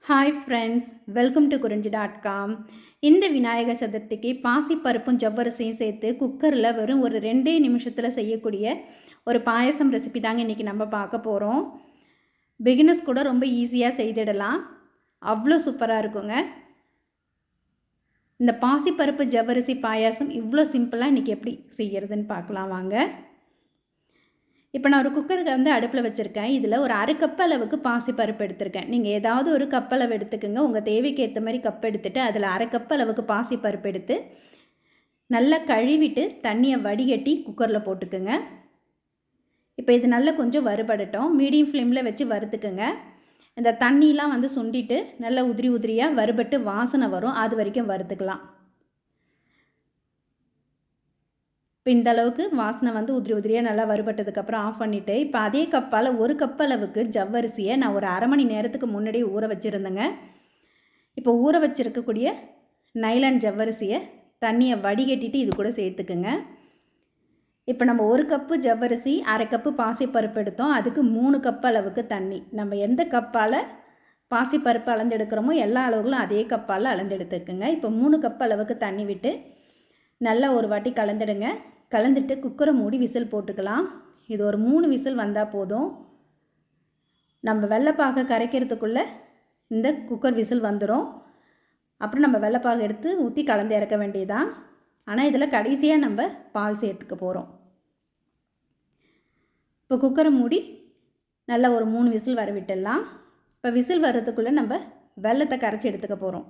Hi friends, welcome to குறிஞ்சி.com. இந்த விநாயகர் சதுர்த்திக்கு பாசிப்பருப்பும் ஜவ்வரிசியும் சேர்த்து குக்கரில் வெறும் ஒரு 2 நிமிஷத்தில் செய்யக்கூடிய ஒரு பாயசம் ரெசிபி தாங்க இன்றைக்கி நம்ம பார்க்க போகிறோம். பிகினர்ஸ் கூட ரொம்ப ஈஸியாக செய்திடலாம், அவ்வளோ சூப்பராக இருக்குங்க. இந்த பாசிப்பருப்பு ஜவ்வரிசி பாயாசம் இவ்வளோ சிம்பிளாக இன்றைக்கி எப்படி செய்கிறதுன்னு பார்க்கலாம் வாங்க. இப்போ நான் ஒரு குக்கருக்கு அடுப்பில் வச்சுருக்கேன். இதில் ஒரு அரை கப் அளவுக்கு பாசிப்பருப்பு எடுத்திருக்கேன். நீங்கள் ஏதாவது ஒரு கப் அளவு எடுத்துக்கோங்க. உங்கள் தேவைக்கு ஏற்ற மாதிரி கப் எடுத்துகிட்டு அதில் அரை கப் அளவுக்கு பாசிப்பருப்பு எடுத்து நல்லா கழுவிட்டு தண்ணியை வடிகட்டி குக்கரில் போட்டுக்குங்க. இப்போ இது நல்லா கொஞ்சம் வறுபடட்டும். மீடியம் ஃப்ளேமில் வச்சு வறுத்துக்குங்க. இந்த தண்ணியெலாம் சுண்டிட்டு நல்லா உதிரி உதிரியாக வறுபட்டு வாசனை வரும், அது வரைக்கும் வறுத்துக்கலாம். இப்போ இந்த அளவுக்கு வாசனை உதிரி உதிரியாக நல்லா வறுபட்டதுக்கப்புறம் ஆஃப் பண்ணிவிட்டு, இப்போ அதே கப்பால் ஒரு கப் அளவுக்கு ஜவ்வரிசியை நான் ஒரு அரை மணி நேரத்துக்கு முன்னாடி ஊற வச்சுருந்தேங்க. இப்போ ஊற வச்சுருக்கக்கூடிய நைலான் ஜவ்வரிசியை தண்ணியை வடிகட்டிட்டு இது கூட சேர்த்துக்குங்க. இப்போ நம்ம ஒரு கப்பு ஜவ்வரிசி, அரை கப்பு பாசிப்பருப்பு எடுத்தோம். அதுக்கு 3 கப் அளவுக்கு தண்ணி. நம்ம எந்த கப்பால் பாசிப்பருப்பு அளந்தெடுக்கிறோமோ எல்லா அளவுகளும் அதே கப்பால் அளந்தெடுத்துக்குங்க. இப்போ 3 கப் அளவுக்கு தண்ணி விட்டு நல்லா ஒரு வாட்டி கலந்துடுங்க. கலந்துட்டு குக்கரை மூடி விசில் போட்டுக்கலாம். இது ஒரு 3 விசில் வந்தால் போதும். நம்ம வெள்ளைப்பாகை கரைக்கிறதுக்குள்ளே இந்த குக்கர் விசில் வந்துடும். அப்புறம் நம்ம வெள்ளைப்பாகை எடுத்து ஊற்றி கலந்து இறக்க வேண்டியதான். ஆனால் இதில் கடைசியாக நம்ம பால் சேர்த்துக்க போகிறோம். இப்போ குக்கரை மூடி நல்லா ஒரு 3 விசில் வர விட்டுடலாம். இப்போ விசில் வர்றதுக்குள்ளே நம்ம வெல்லத்தை கரைச்சி எடுத்துக்க போகிறோம்.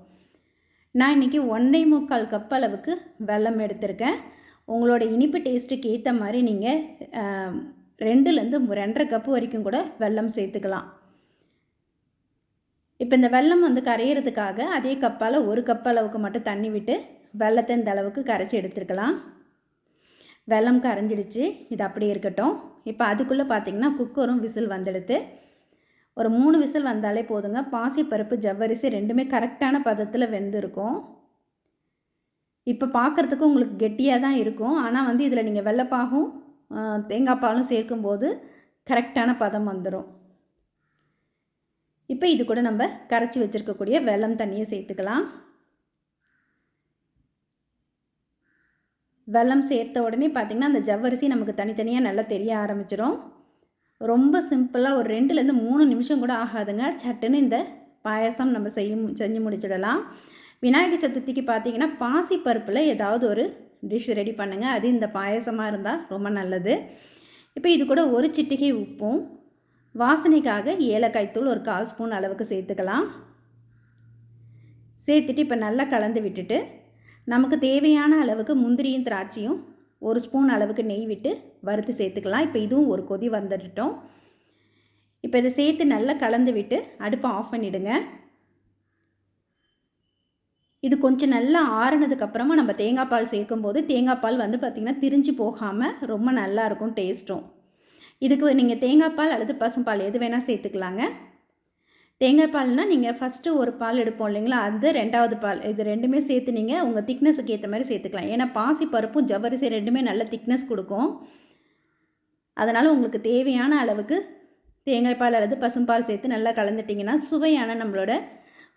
நான் இன்றைக்கி 1.25 கப் அளவுக்கு வெல்லம் எடுத்திருக்கேன். உங்களோட இனிப்பு டேஸ்ட்டுக்கு ஏற்ற மாதிரி நீங்கள் 2லேருந்து 2.5 கப்பு வரைக்கும் கூட வெல்லம் சேர்த்துக்கலாம். இப்போ இந்த வெல்லம் கரையிறதுக்காக அதே கப்பால் ஒரு கப் அளவுக்கு மட்டும் தண்ணி விட்டு வெல்லத்தை இந்த அளவுக்கு கரைச்சி எடுத்துருக்கலாம். வெல்லம் கரைஞ்சிடுச்சு, இது அப்படியே இருக்கட்டும். இப்போ அதுக்குள்ளே பார்த்திங்கன்னா குக்கரும் விசில் வந்துடுது. ஒரு 3 விசில் வந்தாலே போதுங்க. பாசிப்பருப்பு ஜவ்வரிசி ரெண்டுமே கரெக்டான பதத்தில் வெந்திருக்கும். இப்போ பார்க்குறதுக்கு உங்களுக்கு கெட்டியாக தான் இருக்கும். ஆனால் இதில் நீங்கள் வெள்ளைப்பாகும் தேங்காய் பாலும் சேர்க்கும்போது கரெக்டான பதம் வந்துடும். இப்போ இது கூட நம்ம கரைச்சி வச்சுருக்கக்கூடிய வெல்லம் தண்ணியை சேர்த்துக்கலாம். வெல்லம் சேர்த்த உடனே பார்த்திங்கன்னா அந்த ஜவ்வரிசி நமக்கு தனித்தனியாக நல்லா தெரிய ஆரம்பிச்சிடும். ரொம்ப சிம்பிளாக ஒரு 2லேருந்து 3 நிமிஷம் கூட ஆகாதுங்க. சட்டுன்னு இந்த பாயசம் நம்ம செஞ்சு முடிச்சிடலாம். விநாயகர் சதுர்த்திக்கு பார்த்திங்கன்னா பாசிப்பருப்பில் ஏதாவது ஒரு டிஷ் ரெடி பண்ணுங்கள். அது இந்த பாயசமாக இருந்தால் ரொம்ப நல்லது. இப்போ இது கூட ஒரு சிட்டிகை உப்பும் வாசனைக்காக ஏலக்காய் தூள் ஒரு 1/4 ஸ்பூன் அளவுக்கு சேர்த்துக்கலாம். சேர்த்துட்டு இப்போ நல்லா கலந்து விட்டுட்டு நமக்கு தேவையான அளவுக்கு முந்திரியும் திராட்சையும் 1 ஸ்பூன் அளவுக்கு நெய் விட்டு வறுத்து சேர்த்துக்கலாம். இப்போ இதுவும் ஒரு கொதி வந்துட்டோம். இப்போ இதை சேர்த்து நல்லா கலந்து விட்டு அடுப்பை ஆஃப் பண்ணிவிடுங்க. இது கொஞ்சம் நல்லா ஆறுனதுக்கப்புறமா நம்ம தேங்காய் பால் சேர்க்கும்போது தேங்காய் பால் பார்த்திங்கன்னா திரிஞ்சு போகாமல் ரொம்ப நல்லாயிருக்கும் டேஸ்ட்டும். இதுக்கு நீங்கள் தேங்காய் பால் அல்லது பசும்பால் எது வேணால் சேர்த்துக்கலாங்க. தேங்காய் பால்னால் நீங்கள் ஃபஸ்ட்டு ஒரு பால் எடுப்போம் இல்லைங்களா, அது 2வது பால், இது ரெண்டுமே சேர்த்து நீங்கள் உங்கள் திக்னஸுக்கு ஏற்ற மாதிரி சேர்த்துக்கலாம். ஏன்னா பாசிப்பருப்பும் ஜவ்வரிசி ரெண்டுமே நல்ல திக்னஸ் கொடுக்கும். அதனால் உங்களுக்கு தேவையான அளவுக்கு தேங்காய் பால் அல்லது பசும்பால் சேர்த்து நல்லா கலந்துட்டிங்கன்னா சுவையான நம்மளோட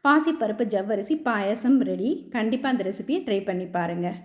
பாசிப்பருப்பு ஜவ்வரிசி பாயசம் ரெடி. கண்டிப்பாக அந்த ரெசிபியை ட்ரை பண்ணி பாருங்கள்.